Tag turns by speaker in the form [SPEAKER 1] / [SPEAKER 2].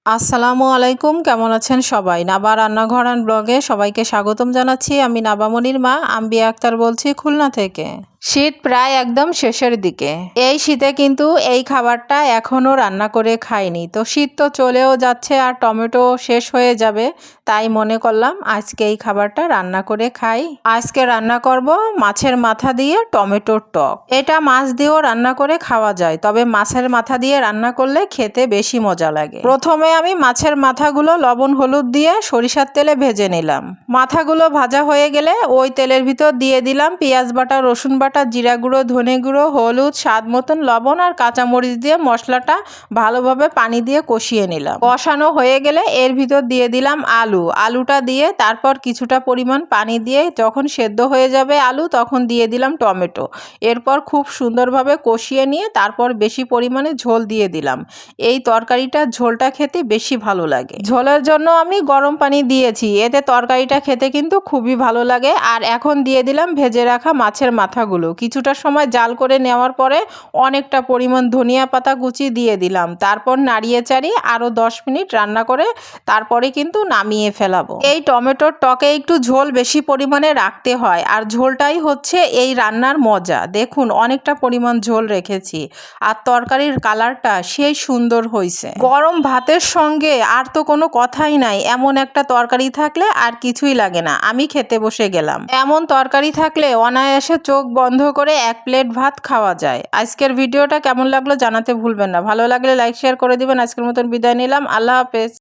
[SPEAKER 1] আসসালামু আলাইকুম, কেমন আছেন সবাই? নাবা রান্নাঘর অ্যান্ড ব্লগে সবাইকে স্বাগতম জানাচ্ছি। আমি নাবামনির মা আম্বিয়া আক্তার বলছি খুলনা থেকে। শীত প্রায় একদম শেষের দিকে। এই শীতে কিন্তু এই খাবারটা এখনও রান্না করে খাইনি। তো শীত তো চলেও যাচ্ছে আর টমেটো শেষ হয়ে যাবে, তাই মনে করলাম আজকে এই খাবারটা রান্না করে খাই। আজকে রান্না করব মাছের মাথা দিয়ে টমেটোর টক। এটা মাছ দিয়েও রান্না করে খাওয়া যায়, তবে মাছের মাথা দিয়ে রান্না করলে খেতে বেশি মজা লাগে। প্রথমে আমি মাছের মাথাগুলো লবণ হলুদ দিয়ে সরিষার তেলে ভেজে নিলাম। মাথাগুলো ভাজা হয়ে গেলে ওই তেলের ভিতর দিয়ে দিলাম পেঁয়াজ বাটা, রসুন বাটা, জিরা গুঁড়ো, ধনে গুঁড়ো, হলুদ, স্বাদ মতন লবণ আর কাঁচামরিচ দিয়ে মশলাটা ভালোভাবে পানি দিয়ে কষিয়ে নিলাম। কষানো হয়ে গেলে এর ভিতর দিয়ে দিলাম আলুটা দিয়ে তারপর কিছুটা পরিমাণ পানি দিয়ে যখন সেদ্ধ হয়ে যাবে আলু, তখন দিয়ে দিলাম টমেটো। এরপর খুব সুন্দরভাবে কষিয়ে নিয়ে তারপর বেশি পরিমাণে ঝোল দিয়ে দিলাম। এই তরকারিটার ঝোলটা খেতে বেশি ভালো লাগে। ঝোলের জন্য আমি গরম পানি দিয়েছি, এতে তরকারিটা খেতে কিন্তু খুবই ভালো লাগে। আর এখন দিয়ে দিলাম ভেজে রাখা মাছের মাথাগুলো। কিছুটা সময় জাল করে নেওয়ার পরে অনেকটা পরিমাণ ধনিয়া পাতা কুচি দিয়ে দিলাম। তারপর নাড়িয়ে চাড়িয়ে আরও 10 মিনিট রান্না করে তারপরে কিন্তু নামিয়ে ফেলাবো। এই টমেটোর টকে একটু ঝোল বেশি পরিমাণে রাখতে হয়, আর ঝোলটাই হচ্ছে এই রান্নার মজা। দেখুন অনেকটা পরিমাণ ঝোল রেখেছি, আর তরকারির কালারটা সেই সুন্দর হয়েছে। গরম ভাতের সঙ্গে আর তো কোনো কথাই নাই, এমন একটা তরকারি থাকলে আর কিছুই লাগে না। আমি খেতে বসে গেলাম। এমন তরকারি থাকলে অনায়াসে চোখ বন্ধ করে এক প্লেট ভাত খাওয়া যায়। আজকের ভিডিওটা কেমন লাগলো জানাতে ভুলবেন না। ভালো লাগলে লাইক শেয়ার করে দিবেন। আজকের মতন বিদায় নিলাম। আল্লাহ হাফেজ।